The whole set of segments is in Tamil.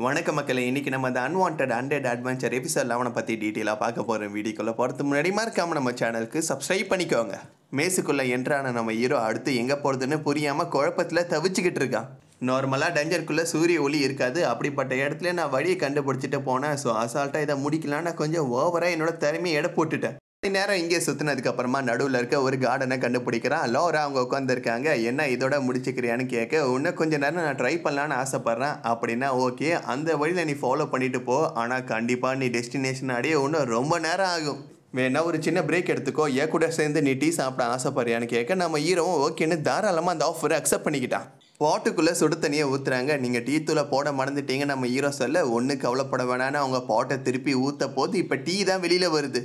வணக்க மக்களே, இன்னைக்கு நம்ம அந்த அன்வான்ட் அண்டட் அட்வென்ச்சர் எபிசோட் 11 பற்றி டீட்டெயிலாக பார்க்க போகிறோம். வீடியோக்குள்ளே போகிறதுக்கு முன்னாடி மறக்காமல் நம்ம சேனலுக்கு சப்ஸ்கிரைப் பண்ணிக்கோங்க. மேஸுக்குள்ளே என்ட்ரான நம்ம ஹீரோ அடுத்து எங்கே போகிறதுன்னு புரியாமல் குழப்பத்தில் தவிச்சுக்கிட்டு இருக்கான். நார்மலாக டஞ்சருக்குள்ளே சூரிய ஒளி இருக்காது. அப்படிப்பட்ட இடத்துல நான் வழியை கண்டுபிடிச்சிட்டு போனேன். ஸோ அசால்ட்டாக இதை முடிக்கலான்னு கொஞ்சம் ஓவராக என்னோட திறமையை எடை போட்டுட்டேன். நேரம் இங்கே சுற்றினதுக்கு அப்புறமா நடுவில் இருக்க ஒரு கார்டனை கண்டுபிடிக்கிறான். லோரா அவங்க உட்காந்துருக்காங்க. என்ன இதோட முடிச்சுக்கிறியான்னு கேட்க, இன்னும் கொஞ்சம் நேரம் நான் ட்ரை பண்ணலான்னு ஆசைப்பட்றேன். அப்படின்னா ஓகே, அந்த வழியில் நீ ஃபாலோ பண்ணிட்டு போ. ஆனால் கண்டிப்பாக நீ டெஸ்டினேஷன் அடைய இன்னும் ரொம்ப நேரம் ஆகும். வேணா ஒரு சின்ன பிரேக் எடுத்துக்கோ, ஏன் கூட சேர்ந்து நீ டீ சாப்பிட ஆசைப்படுறியான்னு கேட்க, நம்ம ஹீரோவும் ஓகேன்னு தாராளமாக அந்த ஆஃபரை அக்செப்ட் பண்ணிக்கிட்டான். பாட்டுக்குள்ளே சுடு தண்ணியை ஊற்றுறாங்க. நீங்கள் டீ தூளை போட மறந்துட்டீங்க நம்ம ஹீரோ சொல்ல. ஒன்றும் கவலைப்பட வேணான்னு அவங்க பாட்டை திருப்பி ஊற்ற போது இப்போ டீ தான் வெளியில் வருது.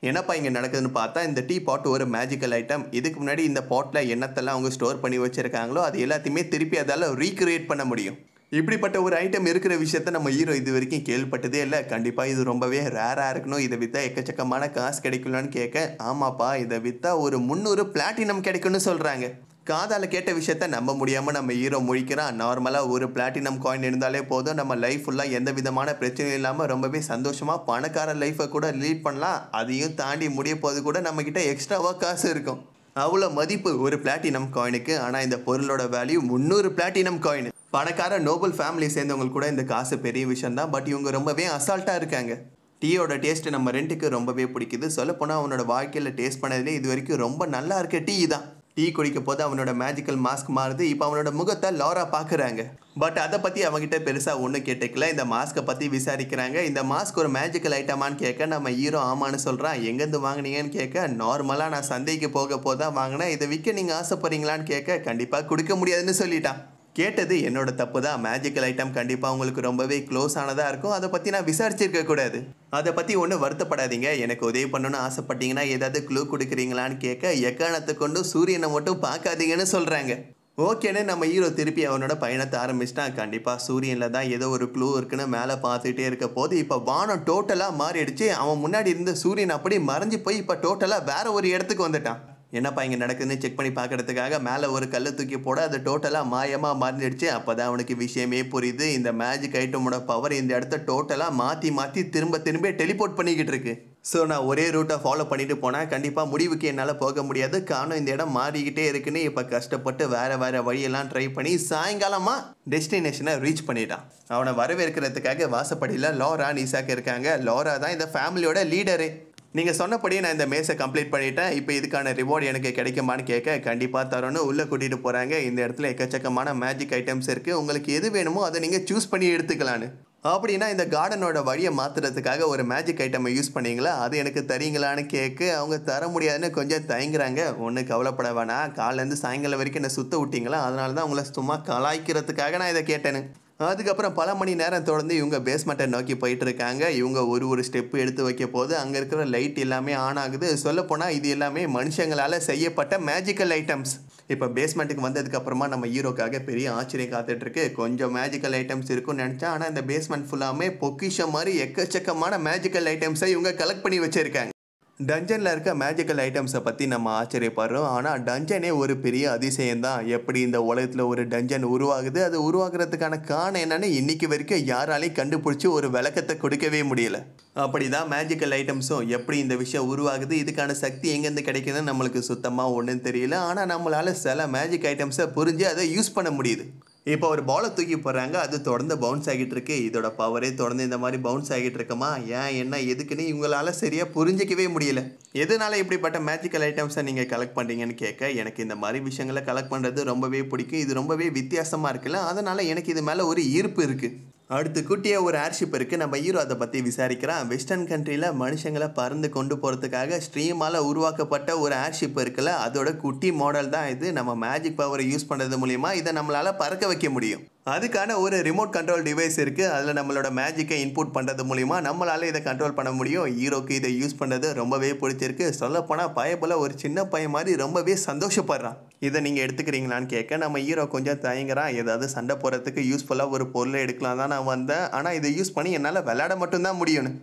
என்னப்பா இங்கே நடக்குதுன்னு பார்த்தா, இந்த டீ பாட் ஒரு மேஜிக்கல் ஐட்டம். இதுக்கு முன்னாடி இந்த பாட்டில் என்னத்தெல்லாம் அவங்க ஸ்டோர் பண்ணி வச்சுருக்காங்களோ அது எல்லாத்தையுமே திருப்பி அதால் ரீக்ரியேட் பண்ண முடியும். இப்படிப்பட்ட ஒரு ஐட்டம் இருக்கிற விஷயத்த நம்ம ஹீரோ இது வரைக்கும் கேள்விப்பட்டதே இல்லை. கண்டிப்பாக இது ரொம்பவே ரேராக இருக்கணும். இதை விற்றா எக்கச்சக்கமான காசு கிடைக்கலான்னு கேட்க, ஆமாப்பா இதை விற்றா ஒரு 300 பிளாட்டினம் கிடைக்கும்னு சொல்கிறாங்க. காதால் கேட்ட விஷயத்த நம்ப முடியாமல் நம்ம ஹீரோ முழிக்கிறான். நார்மலாக ஒரு பிளாட்டினம் காயின் இருந்தாலே போதும், நம்ம லைஃப் ஃபுல்லாக எந்த விதமான பிரச்சனையும் இல்லாமல் ரொம்பவே சந்தோஷமாக பணக்கார லைஃப்பை கூட லீட் பண்ணலாம். அதையும் தாண்டி முடிய போது கூட நம்மக்கிட்ட எக்ஸ்ட்ராவாக காசு இருக்கும். அவ்வளோ மதிப்பு ஒரு பிளாட்டினம் காயினுக்கு. ஆனால் இந்த பொருளோட வேல்யூ 300 பிளாட்டினம் காயின். பணக்கார நோபல் ஃபேமிலி சேர்ந்தவங்களுக்கு கூட இந்த காசு பெரிய விஷயம் தான். பட் இவங்க ரொம்பவே அசால்ட்டாக இருக்காங்க. டீயோட டேஸ்ட்டு நம்ம ரெண்டுக்கு ரொம்பவே பிடிக்குது. சொல்லப்போனால் அவனோட வாழ்க்கையில் டேஸ்ட் பண்ணதுலேயே இது வரைக்கும் ரொம்ப நல்லா இருக்க டீ தான். டீ குடிக்க போது அவனோட மேஜிக்கல் மாஸ்க் மாறுது. இப்போ அவனோட முகத்தை லோரா பார்க்குறாங்க. பட் அதை பற்றி அவங்ககிட்ட பெருசாக ஒன்றும் கேட்டுக்கல. இந்த மாஸ்க்கை பற்றி விசாரிக்கிறாங்க. இந்த மாஸ்க் ஒரு மேஜிக்கல் ஐட்டமான்னு கேட்க, நம்ம ஹீரோ ஆமான்னு சொல்கிறான். எங்கேருந்து வாங்கினீங்கன்னு கேட்க, நார்மலாக நான் சந்தைக்கு போக தான் வாங்கினேன். இதை விற்க நீங்கள் ஆசைப்படுறீங்களான்னு கேட்க, கண்டிப்பாக கொடுக்க முடியாதுன்னு சொல்லிட்டான். கேட்டது என்னோட தப்பு தான். மேஜிக்கல் ஐட்டம் கண்டிப்பாக உங்களுக்கு ரொம்பவே க்ளோஸ் ஆனதாக இருக்கும். அதை பற்றி நான் விசாரிச்சிருக்க கூடாது. அதை பற்றி ஒன்றும் வருத்தப்படாதீங்க. எனக்கு உதவி பண்ணணும்னு ஆசைப்பட்டீங்கன்னா ஏதாவது க்ளூ கொடுக்குறீங்களான்னு கேட்க, எக்காரணத்தை கொண்டு சூரியனை மட்டும் பார்க்காதீங்கன்னு சொல்கிறாங்க. ஓகேன்னு நம்ம ஹீரோ திருப்பி அவனோட பயணத்தை ஆரம்பிச்சிட்டான். கண்டிப்பாக சூரியனில் தான் ஏதோ ஒரு க்ளூ இருக்குன்னு மேலே பார்த்துட்டே இருக்க போது இப்போ வானம் டோட்டலாக மாறிடுச்சு. அவன் முன்னாடி இருந்த சூரியன் அப்படி மறைஞ்சு போய் இப்போ டோட்டலாக வேற ஒரு இடத்துக்கு வந்துட்டான். என்னப்பா இங்கே நடக்குதுன்னு செக் பண்ணி பார்க்கறதுக்காக மேலே ஒரு கல்லை தூக்கி போட அது டோட்டலாக மாயமாக மாறிடுச்சு. அப்போ தான் அவனுக்கு விஷயமே புரியுது. இந்த மேஜிக் ஐட்டமோட பவர் இந்த இடத்த டோட்டலாக மாற்றி திரும்ப டெலிபோர்ட் பண்ணிக்கிட்டு இருக்கு. ஸோ நான் ஒரே ரூட்டை ஃபாலோ பண்ணிட்டு போனால் கண்டிப்பாக முடிவுக்கு என்னால் போக முடியாது. காரணம் இந்த இடம் மாறிக்கிட்டே இருக்குன்னு இப்போ கஷ்டப்பட்டு வேறு வழியெல்லாம் ட்ரை பண்ணி சாயங்காலமாக டெஸ்டினேஷனை ரீச் பண்ணிட்டான். அவனை வரவேற்கிறதுக்காக வாசப்படியில் லோரா நிசாக் இருக்காங்க. லோரா தான் இந்த ஃபேமிலியோட லீடரு. நீங்கள் சொன்னபடியே நான் இந்த மேஸை கம்ப்ளீட் பண்ணிட்டேன். இப்போ இதுக்கான ரிவார்டு எனக்கு கிடைக்குமான்னு கேட்க, கண்டிப்பாக தரோன்னு உள்ளே கூட்டிகிட்டு போகிறாங்க. இந்த இடத்துல எக்கச்சக்கமான மேஜிக் ஐட்டம்ஸ் இருக்குது. உங்களுக்கு எது வேணுமோ அதை நீங்கள் சூஸ் பண்ணி எடுத்துக்கலான்னு. அப்படின்னா இந்த கார்டனோட வழியை மாற்றுறதுக்காக ஒரு மேஜிக் ஐட்டமை யூஸ் பண்ணீங்களா, அது எனக்கு தரீங்களான்னு கேட்க, அவங்க தர முடியாதுன்னு கொஞ்சம் தயங்குறாங்க. ஒன்றும் கவலைப்பட வேணாம், காலையிலேருந்து சாயங்காலம் வரைக்கும் என்னை சுற்ற விட்டீங்களா, அதனால தான் உங்களை சும்மா கலாய்க்கிறதுக்காக நான் இதை கேட்டேன்னு. அதுக்கப்புறம் பல மணி நேரம் தொடர்ந்து இவங்க பேஸ்மெண்ட்டை நோக்கி போயிட்டு இருக்காங்க. இவங்க ஒரு ஸ்டெப்பு எடுத்து வைக்க போது அங்கே இருக்கிற லைட் எல்லாமே ஆன் ஆகுது. சொல்லப்போனால் இது எல்லாமே மனுஷங்களால் செய்யப்பட்ட மேஜிக்கல் ஐட்டம்ஸ். இப்போ பேஸ்மெண்ட்டுக்கு வந்ததுக்கப்புறமா நம்ம ஹீரோக்காக பெரிய ஆச்சரியம் காத்துட்ருக்கு. கொஞ்சம் மேஜிக்கல் ஐட்டம்ஸ் இருக்குன்னு நினச்சா, ஆனால் இந்த பேஸ்மெண்ட் ஃபுல்லாமே பொக்கிஷம் மாதிரி எக்கச்சக்கமான மேஜிக்கல் ஐட்டம்ஸை இவங்க கலெக்ட் பண்ணி வச்சுருக்காங்க. டஞ்சனில் இருக்க மேஜிக்கல் ஐட்டம்ஸை பற்றி நம்ம ஆச்சரியப்படுறோம். ஆனால் டஞ்சனே ஒரு பெரிய அதிசயம்தான். எப்படி இந்த உலகத்தில் ஒரு டஞ்சன் உருவாகுது, அது உருவாகிறதுக்கான காரணம் என்னன்னு இன்றைக்கி வரைக்கும் யாராலையும் கண்டுபிடிச்சி ஒரு விளக்கத்தை கொடுக்கவே முடியல. அப்படி தான் மேஜிக்கல் ஐட்டம்ஸும் எப்படி இந்த விஷயம் உருவாகுது, இதுக்கான சக்தி எங்கேருந்து கிடைக்குதுன்னு நம்மளுக்கு சுத்தமாக ஒன்றும் தெரியல. ஆனால் நம்மளால் சில மேஜிக் ஐட்டம்ஸை புரிஞ்சு அதை யூஸ் பண்ண முடியுது. இப்போ ஒரு பாலை தூக்கி போடுறாங்க, அது தொடர்ந்து பவுன்ஸ் ஆகிட்டு இருக்கு. இதோட பவரே தொடர்ந்து இந்த மாதிரி பவுன்ஸ் ஆகிட்டு இருக்குமா, ஏன் என்ன எதுக்குன்னு இவங்களால சரியாக புரிஞ்சிக்கவே முடியல. எதனால இப்படிப்பட்ட மேஜிக்கல் ஐட்டம்ஸை நீங்கள் கலெக்ட் பண்ணுறீங்கன்னு கேட்க, எனக்கு இந்த மாதிரி விஷயங்களை கலெக்ட் பண்ணுறது ரொம்பவே பிடிக்கும். இது ரொம்பவே வித்தியாசமாக இருக்குல்ல, அதனால் எனக்கு இது மேலே ஒரு ஈர்ப்பு இருக்குது. அடுத்து குட்டியாக ஒரு ஏர்ஷிப் இருக்குது. நம்ம ஹீரோ அதை பற்றி விசாரிக்கிறான். வெஸ்டர்ன் கண்ட்ரியில் மனுஷங்களை பறந்து கொண்டு போகிறதுக்காக ஸ்ட்ரீமால் உருவாக்கப்பட்ட ஒரு ஏர்ஷிப் இருக்குல்ல, அதோட குட்டி மாடல் தான் இது. நம்ம மேஜிக் பவரை யூஸ் பண்ணுறது மூலிமா இதை நம்மளால் பறக்க வைக்க முடியும். அதுக்கான ஒரு ரிமோட் கண்ட்ரோல் டிவைஸ் இருக்குது. அதில் நம்மளோட மேஜிக்கை இன்புட் பண்ணுறது மூலிமா நம்மளால் இதை கண்ட்ரோல் பண்ண முடியும். ஹீரோக்கு இதை யூஸ் பண்ணுறது ரொம்பவே பிடிச்சிருக்கு. சொல்லப்போனால் பயபோல் ஒரு சின்ன பையன் மாதிரி ரொம்பவே சந்தோஷப்படுறான். இதை நீங்கள் எடுத்துக்கிறீங்களான்னு கேட்க, நம்ம ஹீரோ கொஞ்சம் தயங்குறான். ஏதாவது சண்டை போடுறதுக்கு யூஸ்ஃபுல்லாக ஒரு பொருளை எடுக்கலாம் தான் நான் வந்தேன், ஆனால் இதை யூஸ் பண்ணி என்னால் விளையாட மட்டும்தான் முடியும்னு.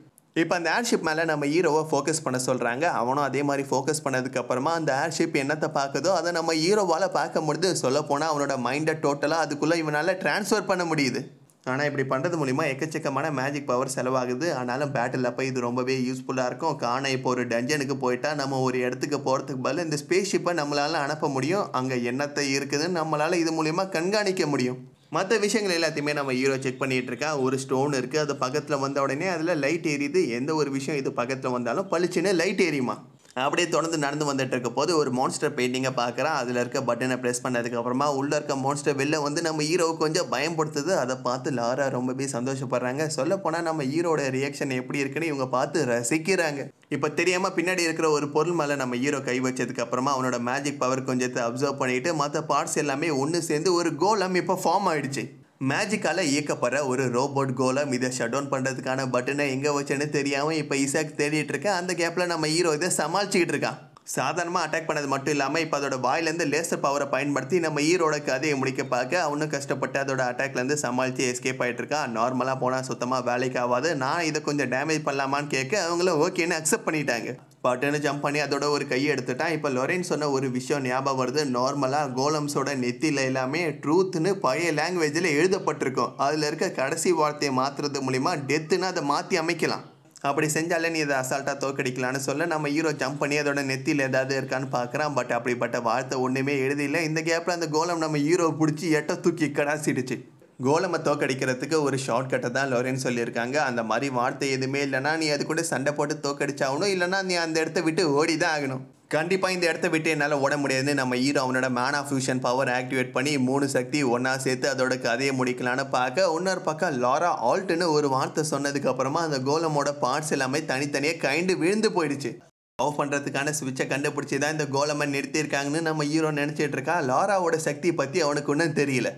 இப்போ அந்த ஏர்ஷிப் மேலே நம்ம ஹீரோவை ஃபோக்கஸ் பண்ண சொல்கிறாங்க. அவனும் அதே மாதிரி ஃபோக்கஸ் பண்ணதுக்கப்புறமா அந்த ஏர்ஷிப் என்னத்தை பார்க்குதோ அதை நம்ம ஹீரோவால் பார்க்க முடியுது. சொல்லப்போனால் அவனோட மைண்டை டோட்டலாக அதுக்குள்ளே இவனால் ட்ரான்ஸ்ஃபர் பண்ண முடியுது. ஆனால் இப்படி பண்ணுறது மூலிமா எக்கச்சக்கமான மேஜிக் பவர் செலவாகுது. ஆனாலும் பேட்டில் அப்போ இது ரொம்பவே யூஸ்ஃபுல்லாக இருக்கும். காண இப்போ ஒரு டஞ்சனுக்கு போயிட்டா நம்ம ஒரு இடத்துக்கு போகிறதுக்கு பதில் இந்த ஸ்பேஸ் ஷிப்பை நம்மளால் அனுப்ப முடியும். அங்கே என்னத்தை இருக்குதுன்னு நம்மளால் இது மூலிமா கண்காணிக்க முடியும். மற்ற விஷயங்கள் எல்லாத்தையுமே நம்ம ஹீரோ செக் பண்ணிகிட்டு இருக்கா. ஒரு ஸ்டோன் இருக்குது, அது பக்கத்தில் வந்த உடனே அதில் லைட் எரியுது. எந்த ஒரு விஷயம் இது பக்கத்தில் வந்தாலும் பளிச்சுன்னு லைட் எரியுமா. அப்படியே தொடர்ந்து நடந்து வந்துட்டு இருக்க போது ஒரு மான்ஸ்டர் பெயிண்டிங்கை பார்க்குறான். அதில் இருக்க பட்டனை ப்ரெஸ் பண்ணதுக்கப்புறமா உள்ளே இருக்க மான்ஸ்டர் வெளில வந்து நம்ம ஹீரோவை கொஞ்சம் பயன்படுத்துது. அதை பார்த்து லாரா ரொம்பவே சந்தோஷப்படுறாங்க. சொல்லப்போனால் நம்ம ஹீரோட ரியாக்ஷன் எப்படி இருக்குன்னு இவங்க பார்த்து ரசிக்கிறாங்க. இப்போ தெரியாமல் பின்னாடி இருக்கிற ஒரு பொருள் மேலே நம்ம ஹீரோ கை வச்சதுக்கப்புறமா அவனோட மேஜிக் பவர் கொஞ்சத்தை அப்சர்வ் பண்ணிவிட்டு மற்ற பார்ட்ஸ் எல்லாமே ஒன்று சேர்ந்து ஒரு கோலம் இப்போ ஃபார்ம் ஆகிடுச்சு. மேஜிக்கால் இயக்கப்படுற ஒரு ரோபோட் கோலம். இதை ஷட் டவுன் பண்ணுறதுக்கான பட்டனை எங்கே வச்சேன்னு தெரியாமல் இப்போ இசாக் தேடிட்டு இருக்கேன். அந்த கேப்பில் நம்ம ஹீரோ இதை சமாளிச்சுக்கிட்டு இருக்கான். சாதாரணமாக அட்டாக் பண்ணது மட்டும் இல்லாமல் இப்போ அதோட வாயிலேருந்து லேசர் பவரை பயன்படுத்தி நம்ம ஹீரோட கதையை முடிக்க பார்க்க அவனும் கஷ்டப்பட்டு அதோட அட்டாக்லேருந்து சமாளித்து எஸ்கேப் ஆகிட்டு இருக்கான். நார்மலாக போனால் சுத்தமாக வேலைக்கு ஆகாது. நான் இதை கொஞ்சம் டேமேஜ் பண்ணலாமான்னு கேட்க அவங்களும் ஓகேன்னு அக்செப்ட் பண்ணிட்டாங்க. பட்டுன்னு ஜம்ப் பண்ணி அதோட ஒரு கையை எடுத்துட்டான். இப்போ லொரேன் சொன்ன ஒரு விஷயம் ஞாபகம் வருது. நார்மலாக கோலம்ஸோட நெத்தியில் எல்லாமே ட்ரூத்னு பழைய லாங்குவேஜில் எழுதப்பட்டிருக்கும். அதில் இருக்க கடைசி வார்த்தையை மாற்றுறது மூலிமா டெத்துன்னு அதை மாற்றி அமைக்கலாம். அப்படி செஞ்சாலே நீ இதை அசால்ட்டாக தோக்கடிக்கலான்னு சொல்ல நம்ம ஹீரோ ஜம்ப் பண்ணி அதோட நெத்தியில் ஏதாவது இருக்கான்னு பார்க்குறான். பட் அப்படிப்பட்ட வார்த்தை ஒன்றுமே எழுதிஇல்லை. இந்த கேப்பில் அந்த கோலம் நம்ம ஹீரோ பிடிச்சி எட்ட தூக்கி கடாசிடுச்சு. கோலமை தோக்கடிக்கிறதுக்கு ஒரு ஷார்ட் கட்டை தான் லொரேன் சொல்லியிருக்காங்க. அந்த மாதிரி வார்த்தை எதுவுமே இல்லைனா நீ அது கூட சண்டை போட்டு தோக்கடிச்சாகணும். இல்லைனா நீ அந்த இடத்த விட்டு ஓடி தான் ஆகணும். கண்டிப்பாக இந்த இடத்த விட்டு என்னால் ஓட முடியாதுன்னு நம்ம ஹீரோ அவனோட மேனா ஃபியூஷன் பவர் ஆக்டிவேட் பண்ணி 3 சக்தி ஒன்றா சேர்த்து அதோட கதையை முடிக்கலான்னு பார்க்க இன்னொரு பக்கம் லாரா ஆல்ட்டுன்னு ஒரு வார்த்தை சொன்னதுக்கப்புறமா அந்த கோலமோட பார்ட்ஸ் எல்லாமே தனித்தனியாக கைண்டு விழுந்து போயிடுச்சு. ஆஃப் பண்ணுறதுக்கான ஸ்விட்சை கண்டுபிடிச்சி தான் இந்த கோலமை நிறுத்தியிருக்காங்கன்னு நம்ம ஹீரோ நினச்சிட்டு இருக்கா. லாராவோட சக்தி பற்றி அவனுக்கு ஒன்றும் தெரியல.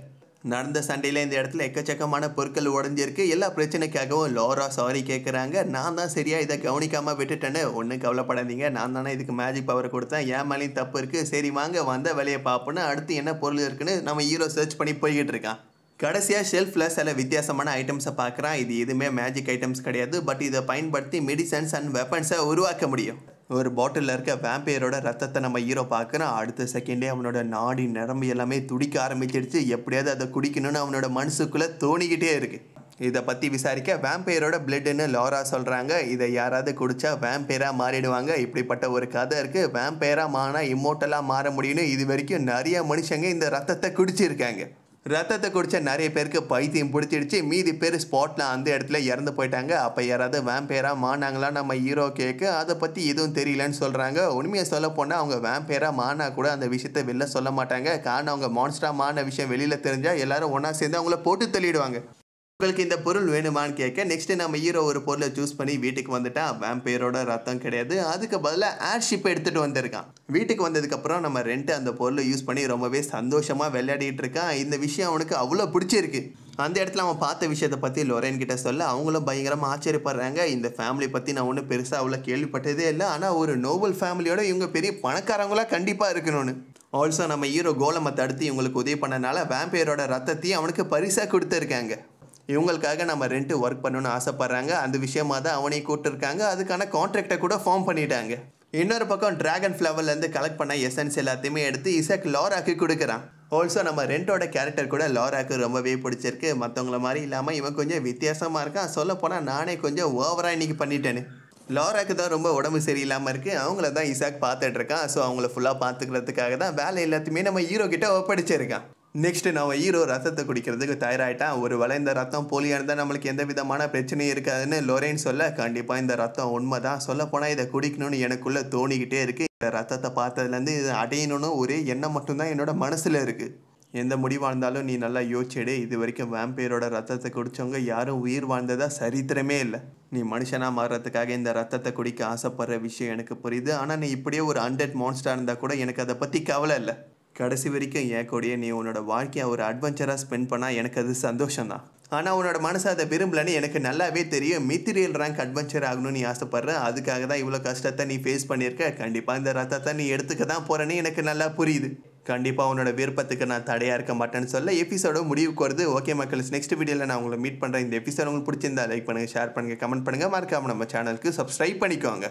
நடந்த சண்டையில் இந்த இடத்துல எக்கச்சக்கமான பொருட்கள் உடஞ்சிருக்கு. எல்லா பிரச்சனைக்காகவும் லாரா சாரி கேட்குறாங்க. நான் தான் சரியாக இதை கவனிக்காமல் விட்டுட்டேன்னு. ஒன்றும் கவலைப்படாதீங்க, நான் தானே இதுக்கு மேஜிக் பவர் கொடுத்தேன், என் மேலேயும் தப்பு இருக்குது. சரி வாங்க வந்த வேலையை பார்ப்போன்னு அடுத்து என்ன பொருள் இருக்குன்னு நம்ம ஹீரோ சர்ச் பண்ணி போய்கிட்டு இருக்கான். கடைசியாக ஷெல்ஃபில் சில வித்தியாசமான ஐட்டம்ஸை பார்க்குறான். இது எதுவுமே மேஜிக் ஐட்டம்ஸ் கிடையாது. பட் இதை பயன்படுத்தி மெடிசன்ஸ் அண்ட் வெப்பன்ஸை உருவாக்க முடியும். ஒரு பாட்டிலில் இருக்க வேம்பையரோட ரத்தத்தை நம்ம ஹீரோ பார்க்குறான். அடுத்த செகண்டே அவனோட நாடி நரம்பு எல்லாமே துடிக்க ஆரம்பிச்சிடுச்சு. எப்படியாவது அதை குடிக்கணும்னு அவனோட மனசுக்குள்ளே தோணிக்கிட்டே இருக்குது. இதை பற்றி விசாரிக்க வேம்பையரோட பிளட்டுன்னு லாரா சொல்கிறாங்க. இதை யாராவது குடித்தா வேம்பையராக மாறிடுவாங்க. இப்படிப்பட்ட ஒரு கதை இருக்குது. வேம்பையராக மாறினா இம்மோட்டலாக மாற முடியும்னு இது வரைக்கும் நிறைய மனுஷங்க இந்த ரத்தத்தை குடிச்சிருக்காங்க. ரத்தத்தை குடித்த நிறைய பேருக்கு பைத்தியம் பிடிச்சிடுச்சு. மீதி பேர் ஸ்பாட்டில் அந்த இடத்துல இறந்து போயிட்டாங்க. அப்போ யாராவது வேம்பையராக மாறினாங்களா நம்ம ஹீரோ கேட்க அதை பற்றி எதுவும் தெரியலன்னு சொல்கிறாங்க. உண்மையை சொல்ல போனால் அவங்க வேம்பையராக மாறினா கூட அந்த விஷயத்தை வெளில சொல்ல மாட்டாங்க. காரணம் அவங்க மான்ஸ்டராக மாறின விஷயம் வெளியில் தெரிஞ்சால் எல்லாரும் ஒன்றா சேர்ந்து அவங்கள போட்டு தள்ளிடுவாங்க. உங்களுக்கு இந்த பொருள் வேணுமான்னு கேட்க நெக்ஸ்ட்டு நம்ம ஹீரோ ஒரு பொருளை சூஸ் பண்ணி வீட்டுக்கு வந்துட்டான். வேம்பையரோட ரத்தம் கிடையாது, அதுக்கு பதிலாக ஏர்ஷிப்பை எடுத்துகிட்டு வந்திருக்கான். வீட்டுக்கு வந்ததுக்கப்புறம் நம்ம ரெண்டு அந்த பொருளை யூஸ் பண்ணி ரொம்பவே சந்தோஷமாக விளையாடிட்டு இருக்கான். இந்த விஷயம் அவனுக்கு அவ்வளோ பிடிச்சிருக்கு. அந்த இடத்துல அவன் பார்த்த விஷயத்தை பற்றி லொரேன் கிட்ட சொல்ல அவங்களும் பயங்கரமாக ஆச்சரியப்படுறாங்க. இந்த ஃபேமிலி பற்றி நான் ஒன்றும் பெருசாக அவ்வளோ கேள்விப்பட்டதே இல்லை. ஆனால் ஒரு நோபல் ஃபேமிலியோட இவங்க பெரிய பணக்காரங்களாக கண்டிப்பாக இருக்கணும்னு. ஆல்சோ நம்ம ஹீரோ கோலமை தடுத்து இவங்களுக்கு உதவி பண்ணனால வேம்பையரோட ரத்தத்தையும் அவனுக்கு பரிசாக கொடுத்துருக்காங்க. இவங்களுக்காக நம்ம ரெண்டு ஒர்க் பண்ணணும்னு ஆசைப்பட்றாங்க. அந்த விஷயமா தான் அவனையும் கூப்பிட்டுருக்காங்க. அதுக்கான கான்ட்ராக்டை கூட ஃபார்ம் பண்ணிட்டாங்க. இன்னொரு பக்கம் டிராகன் ஃப்ளவர்லேருந்து கலெக்ட் பண்ண எசன்ஸ் எல்லாத்தையுமே எடுத்து இசாக் லாராக்கு கொடுக்குறான். ஆல்சோ நம்ம ரெண்டோட கேரக்டர் கூட லாராக்கு ரொம்பவே பிடிச்சிருக்கு. மற்றவங்கள மாதிரி இல்லாமல் இவன் கொஞ்சம் வித்தியாசமாக இருக்கான். சொல்லப்போனால் நானே கொஞ்சம் ஓவராக இன்றைக்கி பண்ணிட்டேன்னு. லாராக்கு தான் ரொம்ப உடம்பு சரியில்லாமல் இருக்குது. அவங்கள தான் இசாக் பார்த்துட்டு இருக்கான். ஸோ அவங்கள ஃபுல்லாக பார்த்துக்கிறதுக்காக தான் வேலை எல்லாத்தையுமே நம்ம ஹீரோ கிட்ட ஒப்படைச்சிருக்கான். நெக்ஸ்ட்டு நம்ம ஹீரோ ரத்தத்தை குடிக்கிறதுக்கு தயாராகிட்டான். ஒரு வேளை இந்த ரத்தம் போலியாக இருந்தால் நம்மளுக்கு எந்த விதமான பிரச்சனையும் இருக்காதுன்னு லொரேன் சொல்ல கண்டிப்பாக இந்த ரத்தம் உண்மை தான். சொல்லப்போனால் இதை குடிக்கணும்னு எனக்குள்ளே தோணிக்கிட்டே இருக்குது. இந்த ரத்தத்தை பார்த்ததுலேருந்து இதை அடையணும்னு ஒரே எண்ணம் மட்டும்தான் என்னோட மனசில் இருக்குது. எந்த முடிவாக இருந்தாலும் நீ நல்லா யோசிச்சிடு. இது வரைக்கும் வேம்பையரோட ரத்தத்தை குடித்தவங்க யாரும் உயிர் வாழ்ந்ததா சரித்திரமே இல்லை. நீ மனுஷனாக மாறுறதுக்காக இந்த ரத்தத்தை குடிக்க ஆசைப்படுற விஷயம் எனக்கு புரியுது. ஆனால் நீ இப்படியே ஒரு 100 மான்ஸ்டராக இருந்தால் கூட எனக்கு அதை பற்றி கவலை இல்லை. கடைசி வரைக்கும் என் கூடயே நீ உன்னோட வாழ்க்கையை ஒரு அட்வென்ச்சராக ஸ்பெண்ட் பண்ணால் எனக்கு அது சந்தோஷம்தான். ஆனால் உன்னோட மனசை அதை விரும்பலன்னு எனக்கு நல்லாவே தெரியும். மெட்டீரியல் ரேங்க் அட்வென்ச்சர் ஆகணும்னு நீ ஆசைப்பட்ற. அதுக்காக தான் இவ்வளோ கஷ்டத்தை நீ ஃபேஸ் பண்ணியிருக்க. கண்டிப்பாக இந்த ரத்தத்தை நீ எடுத்துக்க தான் போகிறேன்னு எனக்கு நல்லா புரியுது. கண்டிப்பாக உன்னோட விருப்பத்துக்கு நான் தடையாக இருக்க மாட்டேன்னு சொல்ல எபிசோட முடிவுக்கு வருது. ஓகே மக்கள்ஸ், நெக்ஸ்ட் வீடியோவில் நான் உங்களை மீட் பண்ணுறேன். இந்த எபிசோட் உங்களுக்கு பிடிச்சிருந்தா லைக் பண்ணுங்கள், ஷேர் பண்ணுங்கள், கமெண்ட் பண்ணுங்கள். மறக்காமல் நம்ம சேனலுக்கு சப்ஸ்கிரைப் பண்ணிக்கோங்க.